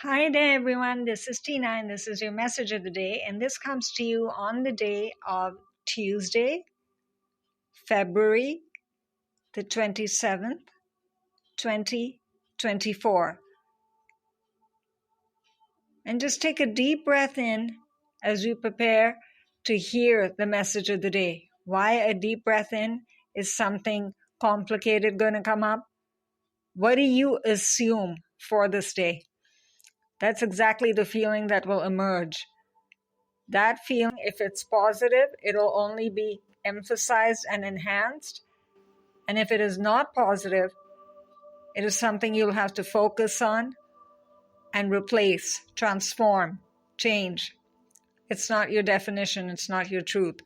Hi there, everyone. This is Tina, and this is your message of the day. And this comes to you on the day of Tuesday, February the 27th, 2024. And just take a deep breath in as we prepare to hear the message of the day. Why a deep breath in? Is something complicated going to come up? What do you assume for this day? That's exactly the feeling that will emerge. That feeling, if it's positive, it'll only be emphasized and enhanced. And if it is not positive, it is something you'll have to focus on and replace, transform, change. It's not your definition, it's not your truth.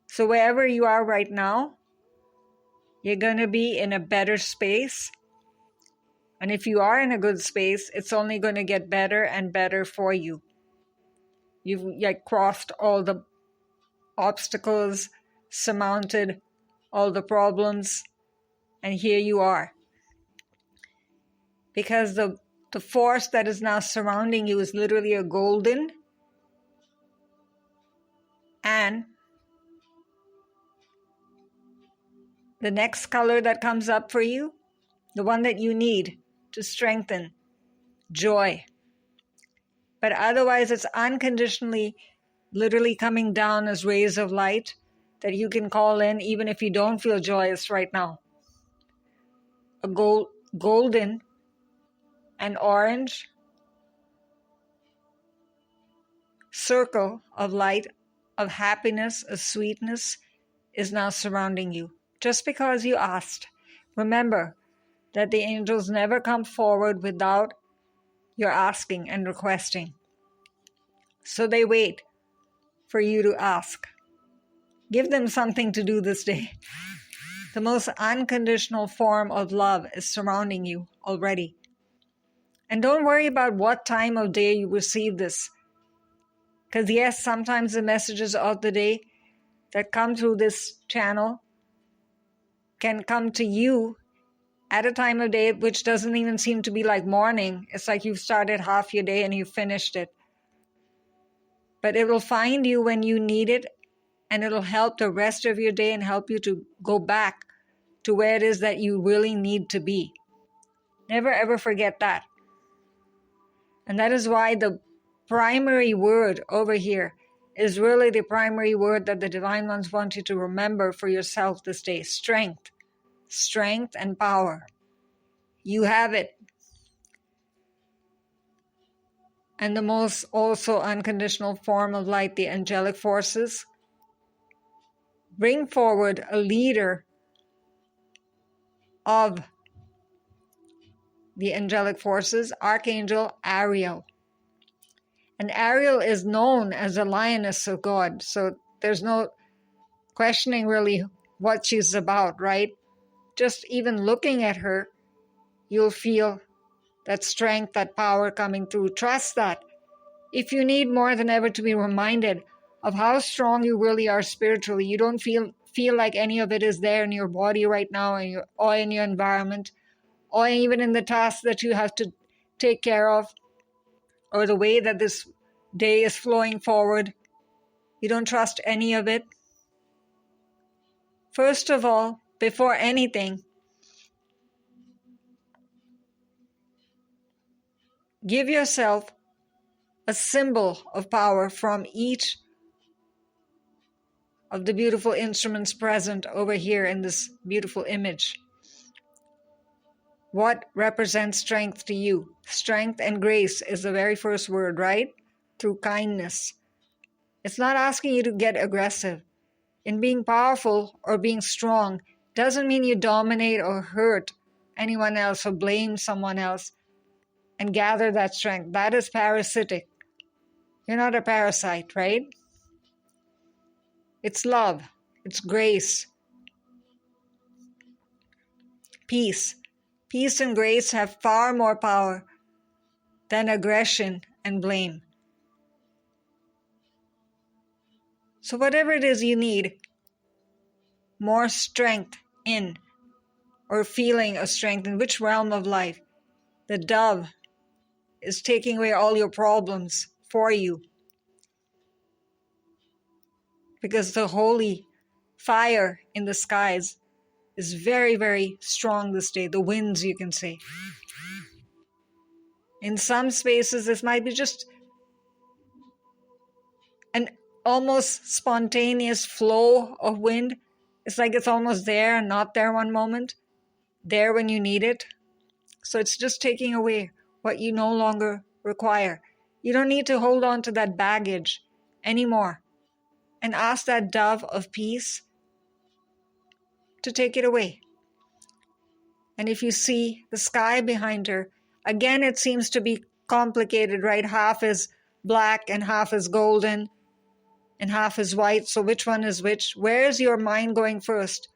So wherever you are right now, you're going to be in a better space. And if you are in a good space, it's only going to get better and better for you. You've crossed all the obstacles, surmounted all the problems, and here you are. Because the force that is now surrounding you is literally a golden, and the next color that comes up for you, the one that you need to strengthen, joy. But otherwise it's unconditionally literally coming down as rays of light that you can call in even if you don't feel joyous right now. A golden and orange circle of light, of happiness, of sweetness is now surrounding you. Just because you asked. Remember that the angels never come forward without your asking and requesting. So they wait for you to ask. Give them something to do this day. The most unconditional form of love is surrounding you already. And don't worry about what time of day you receive this. Because yes, sometimes the messages of the day that come through this channel can come to you at a time of day which doesn't even seem to be like morning. It's like you've started half your day and you've finished it. But it will find you when you need it, and it'll help the rest of your day and help you to go back to where it is that you really need to be. Never ever forget that. And that is why the primary word over here is really the primary word that the Divine Ones want you to remember for yourself this day. Strength. Strength and power. You have it. And the most also unconditional form of light, the angelic forces, bring forward a leader of the angelic forces, Archangel Ariel. And Ariel is known as the lioness of God. So there's no questioning really what she's about, right? Just even looking at her, you'll feel that strength, that power coming through. Trust that. If you need more than ever to be reminded of how strong you really are spiritually, you don't feel like any of it is there in your body right now or in your environment, or even in the tasks that you have to take care of, or the way that this day is flowing forward. You don't trust any of it. First of all, before anything, give yourself a symbol of power from each of the beautiful instruments present over here in this beautiful image. What represents strength to you? Strength and grace is the very first word, right? Through kindness. It's not asking you to get aggressive. In being powerful or being strong doesn't mean you dominate or hurt anyone else or blame someone else and gather that strength. That is parasitic. You're not a parasite, right? It's love. It's grace. Peace. Peace and grace have far more power than aggression and blame. So whatever it is you need, more strength in, or feeling of strength in which realm of life? The dove is taking away all your problems for you. Because the holy fire in the skies is very, very strong this day. The winds, you can say. In some spaces, this might be just an almost spontaneous flow of wind. It's like it's almost there and not there one moment, there when you need it. So it's just taking away what you no longer require. You don't need to hold on to that baggage anymore. And ask that dove of peace to take it away. And if you see the sky behind her, again, it seems to be complicated, right? Half is black and half is golden and half is white. So which one is which? Where is your mind going first?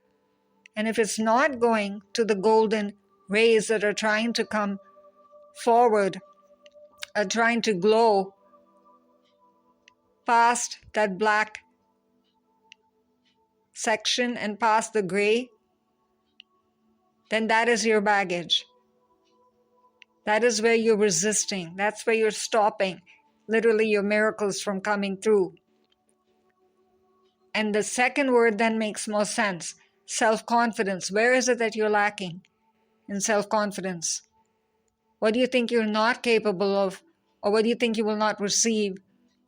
And if it's not going to the golden rays that are trying to come forward, are trying to glow past that black section and past the gray, then that is your baggage. That is where you're resisting. That's where you're stopping, literally, your miracles from coming through. And the second word then makes more sense. Self-confidence. Where is it that you're lacking in self-confidence? What do you think you're not capable of? Or what do you think you will not receive?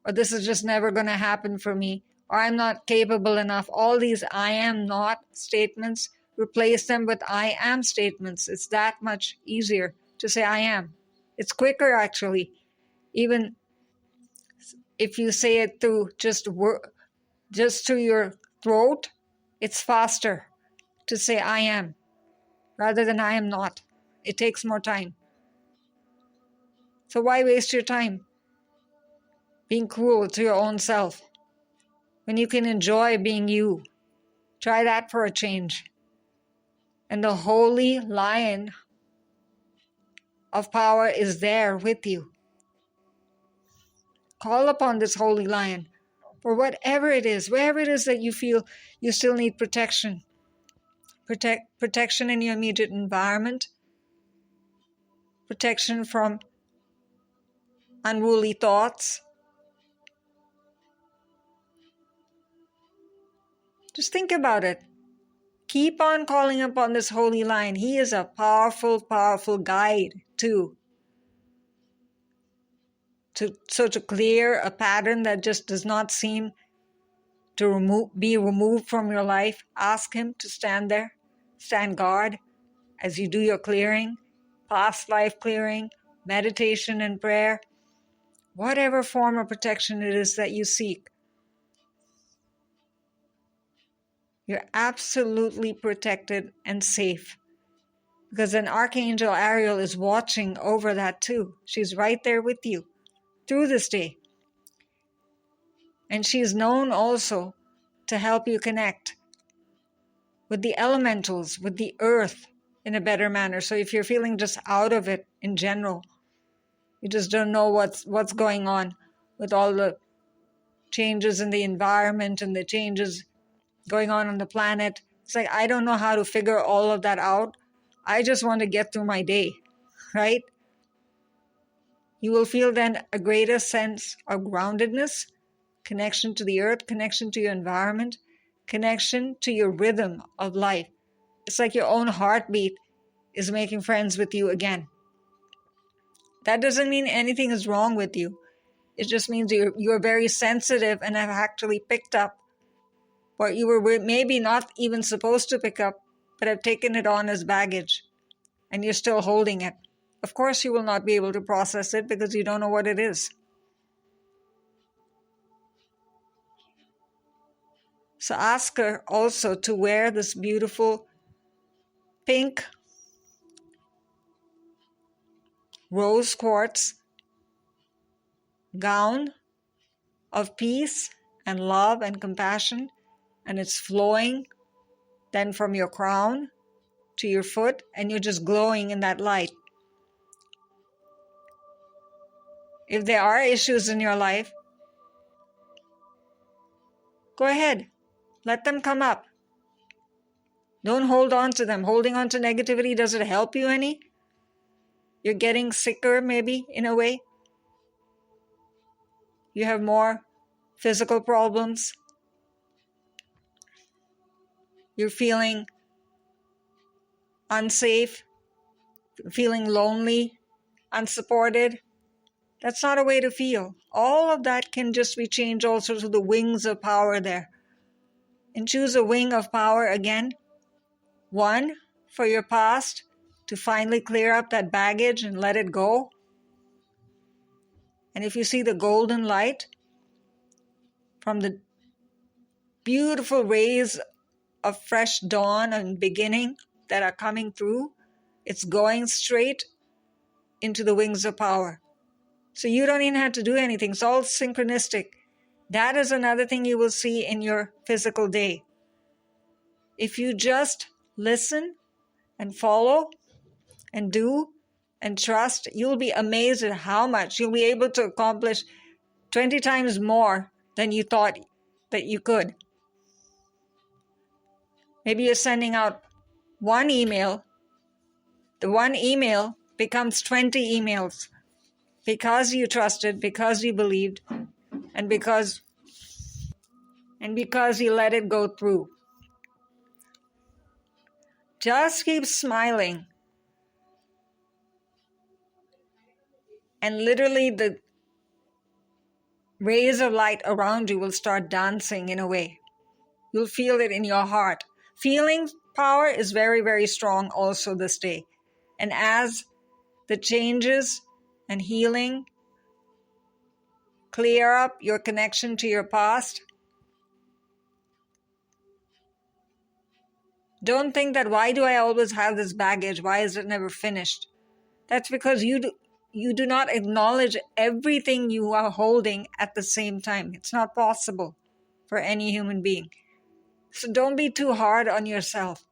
Or this is just never going to happen for me? Or I'm not capable enough. All these I am not statements, replace them with I am statements. It's that much easier to say I am. It's quicker, actually. Even if you say it through just through your throat, it's faster to say I am rather than I am not. It takes more time. So why waste your time being cruel to your own self when you can enjoy being you? Try that for a change. And the holy lion of power is there with you. Call upon this holy lion for whatever it is, wherever it is that you feel you still need protection. Protection in your immediate environment. Protection from unruly thoughts. Just think about it. Keep on calling upon this holy lion. He is a powerful, powerful guide too. To clear a pattern that just does not seem to be removed from your life, ask him to stand there, stand guard as you do your clearing, past life clearing, meditation and prayer, whatever form of protection it is that you seek. You're absolutely protected and safe because an Archangel Ariel is watching over that too. She's right there with you through this day. And she's known also to help you connect with the elementals, with the earth in a better manner. So if you're feeling just out of it in general, you just don't know what's going on with all the changes in the environment and the changes going on the planet. It's like, I don't know how to figure all of that out. I just want to get through my day, right? You will feel then a greater sense of groundedness, connection to the earth, connection to your environment, connection to your rhythm of life. It's like your own heartbeat is making friends with you again. That doesn't mean anything is wrong with you. It just means you're very sensitive and have actually picked up what you were maybe not even supposed to pick up, but have taken it on as baggage, and you're still holding it. Of course, you will not be able to process it because you don't know what it is. So ask her also to wear this beautiful pink rose quartz gown of peace and love and compassion, and it's flowing then from your crown to your foot, and you're just glowing in that light. If there are issues in your life, go ahead. Let them come up. Don't hold on to them. Holding on to negativity, does it help you any? You're getting sicker, maybe, in a way. You have more physical problems. You're feeling unsafe, feeling lonely, unsupported. That's not a way to feel. All of that can just be changed also to the wings of power there. And choose a wing of power again. One, for your past, to finally clear up that baggage and let it go. And if you see the golden light from the beautiful rays of fresh dawn and beginning that are coming through, it's going straight into the wings of power. So you don't even have to do anything. It's all synchronistic. That is another thing you will see in your physical day. If you just listen and follow and do and trust, you'll be amazed at how much you'll be able to accomplish 20 times more than you thought that you could. Maybe you're sending out one email. The one email becomes 20 emails because you trusted, because you believed, and because you let it go through. Just keep smiling. And literally the rays of light around you will start dancing in a way. You'll feel it in your heart. Feeling power is very, very strong also this day. And as the changes and healing clear up your connection to your past, don't think that, why do I always have this baggage? Why is it never finished? That's because you do not acknowledge everything you are holding at the same time. It's not possible for any human being. So don't be too hard on yourself.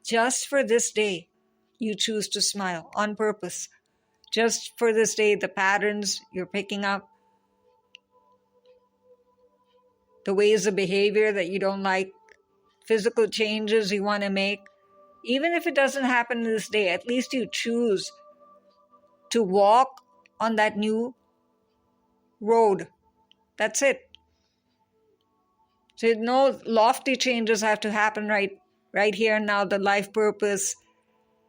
Just for this day, you choose to smile on purpose. Just for this day, the patterns you're picking up, the ways of behavior that you don't like, physical changes you want to make, even if it doesn't happen this day, at least you choose to walk on that new road. That's it. So no lofty changes have to happen right here and now. The life purpose,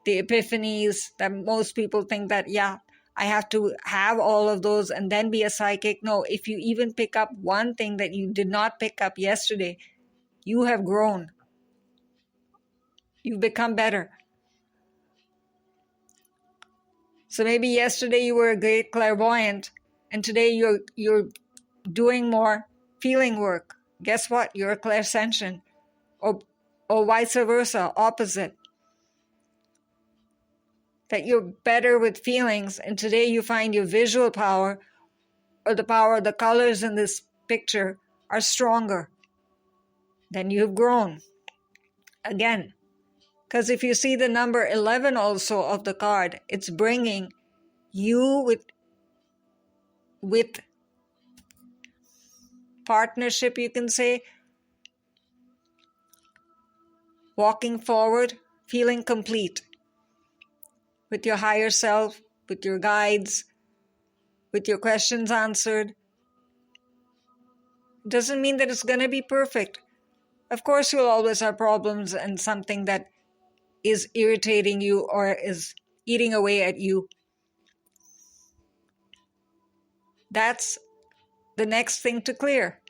the epiphanies that most people think that, yeah, I have to have all of those and then be a psychic. No, if you even pick up one thing that you did not pick up yesterday, you have grown. You've become better. So maybe yesterday you were a great clairvoyant and today you're doing more feeling work. Guess what? You're a clairsentient. Or vice versa, opposite. That you're better with feelings and today you find your visual power or the power of the colors in this picture are stronger. Then you've grown. Again. Because if you see the number 11 also of the card, it's bringing you with partnership, you can say, walking forward, feeling complete with your higher self, with your guides, with your questions answered. It doesn't mean that it's going to be perfect. Of course, you'll always have problems and something that is irritating you or is eating away at you. That's the next thing to clear.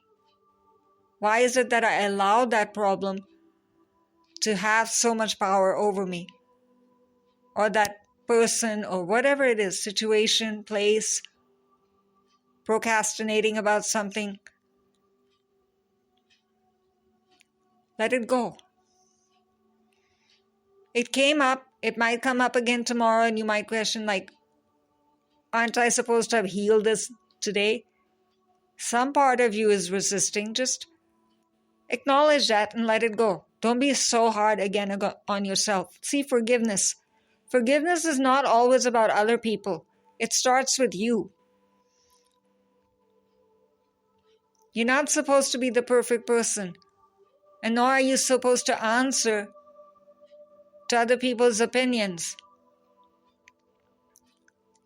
Why is it that I allowed that problem to have so much power over me? Or that person or whatever it is, situation, place, procrastinating about something. Let it go. It came up. It might come up again tomorrow and you might question like, aren't I supposed to have healed this today? Some part of you is resisting. Just acknowledge that and let it go. Don't be so hard again on yourself. See, forgiveness. Forgiveness is not always about other people. It starts with you. You're not supposed to be the perfect person. And nor are you supposed to answer to other people's opinions.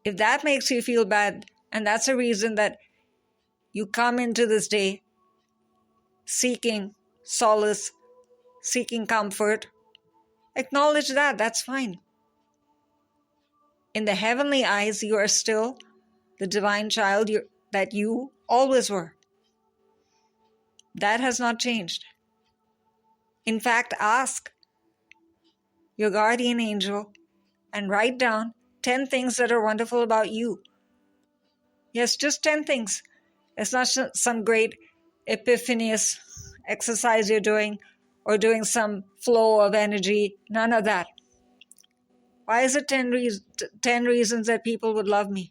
If that makes you feel bad, and that's a reason that you come into this day seeking solace, seeking comfort, acknowledge that. That's fine. In the heavenly eyes, you are still the divine child that you always were. That has not changed. In fact, ask your guardian angel and write down 10 things that are wonderful about you. Yes, just 10 things. It's not some great epiphanious exercise you're doing or doing some flow of energy. None of that. Why is it 10 reasons that people would love me,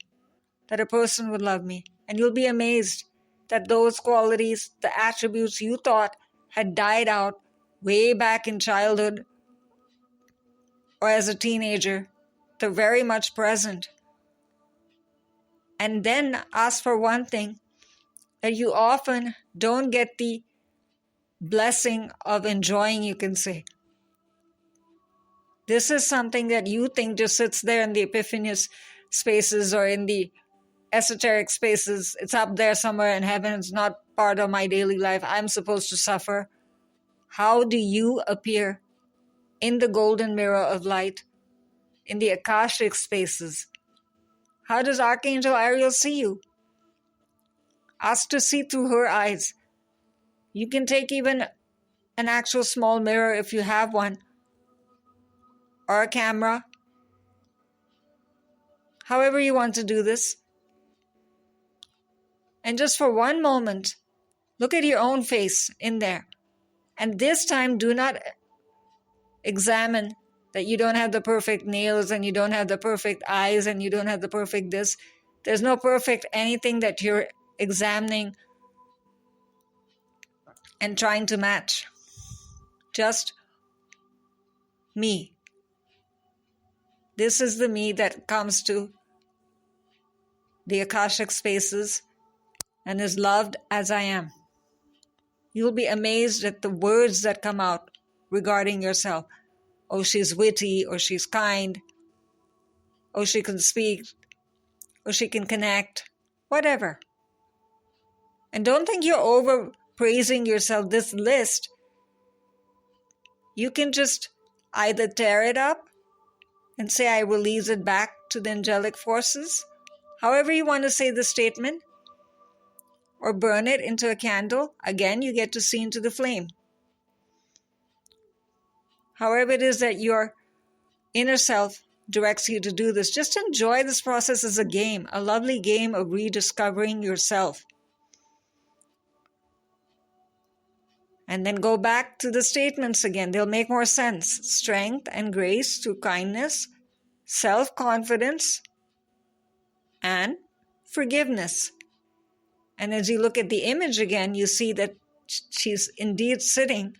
that a person would love me? And you'll be amazed that those qualities, the attributes you thought had died out way back in childhood or as a teenager, they're very much present. And then ask for one thing that you often don't get the blessing of enjoying, you can say. This is something that you think just sits there in the epiphanious spaces or in the esoteric spaces. It's up there somewhere in heaven. It's not part of my daily life. I'm supposed to suffer. How do you appear in the golden mirror of light, in the Akashic spaces? How does Archangel Ariel see you? Ask to see through her eyes. You can take even an actual small mirror if you have one, or a camera. However you want to do this. And just for one moment, look at your own face in there. And this time, do not examine that you don't have the perfect nails and you don't have the perfect eyes and you don't have the perfect this. There's no perfect anything that you're examining and trying to match. Just me. This is the me that comes to the Akashic spaces and is loved as I am. You'll be amazed at the words that come out regarding yourself. Oh, she's witty, or she's kind, or she can speak, or she can connect, whatever. And don't think you're over praising yourself. This list, you can just either tear it up and say, I release it back to the angelic forces, however you want to say the statement, or burn it into a candle. Again, you get to see into the flame. However it is that your inner self directs you to do this, just enjoy this process as a game, a lovely game of rediscovering yourself. And then go back to the statements again. They'll make more sense. Strength and grace through kindness, self-confidence, and forgiveness. And as you look at the image again, you see that she's indeed sitting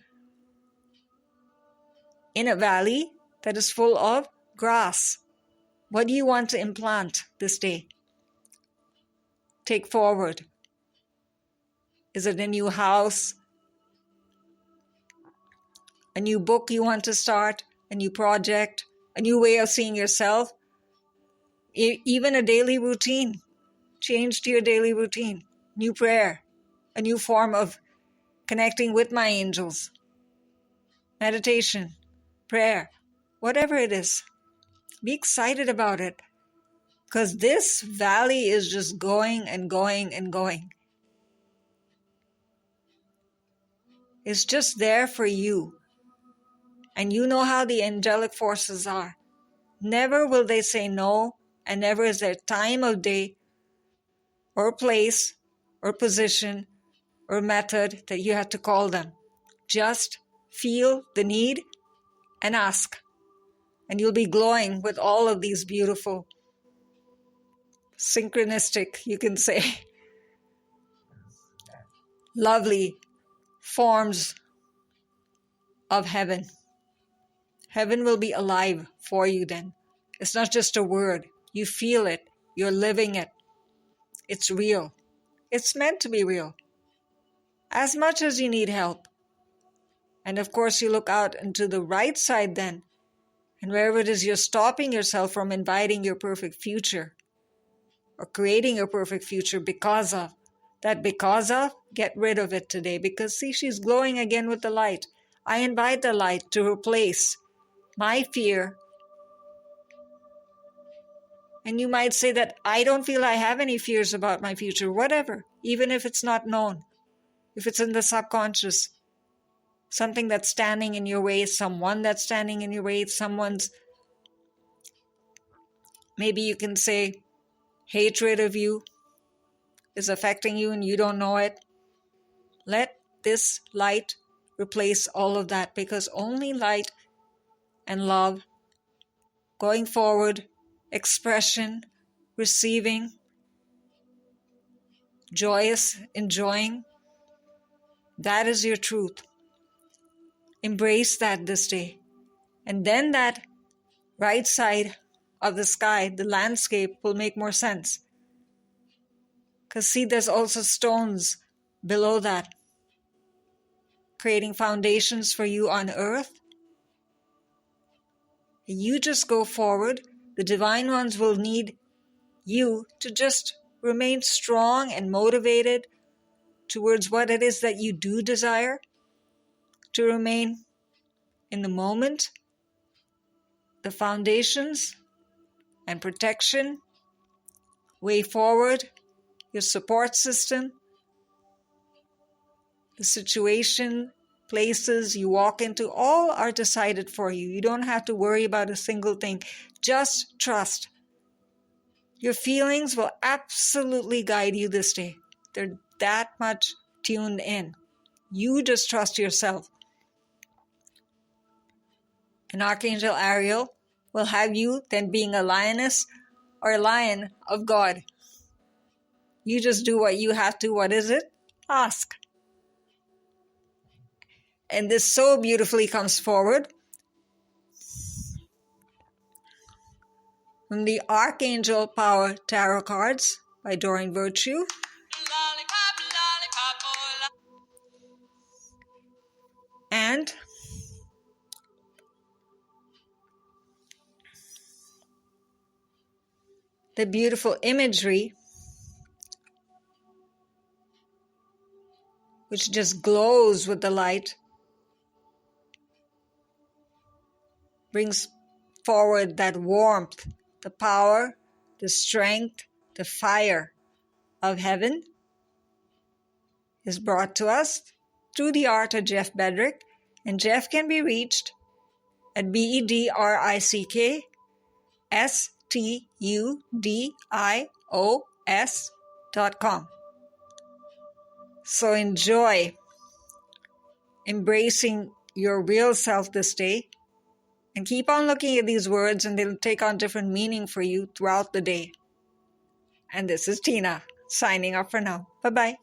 in a valley that is full of grass. What do you want to implant this day? Take forward. Is it a new house? A new book you want to start? A new project? A new way of seeing yourself? Even a daily routine. Change to your daily routine. New prayer. A new form of connecting with my angels. Meditation. Prayer. Whatever it is. Be excited about it. Because this valley is just going and going and going. It's just there for you. And you know how the angelic forces are. Never will they say no, and never is there time of day or place or position or method that you have to call them. Just feel the need and ask. And you'll be glowing with all of these beautiful, synchronistic, you can say, lovely forms of heaven. Heaven will be alive for you then. It's not just a word. You feel it. You're living it. It's real. It's meant to be real. As much as you need help. And of course, you look out into the right side then. And wherever it is you're stopping yourself from inviting your perfect future, or creating your perfect future because of. That because of, get rid of it today, because see, she's glowing again with the light. I invite the light to replace my fear. And you might say that I don't feel I have any fears about my future, whatever, even if it's not known, if it's in the subconscious, something that's standing in your way, someone that's standing in your way, maybe you can say hatred of you is affecting you and you don't know it. Let this light replace all of that, because only light and love, going forward, expression, receiving, joyous, enjoying, that is your truth. Embrace that this day. And then that right side of the sky, the landscape, will make more sense. Because see, there's also stones below that, creating foundations for you on earth. You just go forward. The divine ones will need you to just remain strong and motivated towards what it is that you do desire, to remain in the moment, the foundations and protection, way forward, your support system, the situation, places you walk into, all are decided for you. You don't have to worry about a single thing. Just trust. Your feelings will absolutely guide you this day. They're that much tuned in. You just trust yourself. And Archangel Ariel will have you then being a lioness or a lion of God. You just do what you have to. What is it? Ask. And this so beautifully comes forward from the Archangel Power Tarot cards by Doreen Virtue. And the beautiful imagery, which just glows with the light, brings forward that warmth, the power, the strength, the fire of heaven is brought to us through the art of Jeff Bedrick. And Jeff can be reached at bedrickstudios.com. So enjoy embracing your real self this day, and keep on looking at these words, and they'll take on different meaning for you throughout the day. And this is Tina, signing off for now. Bye-bye.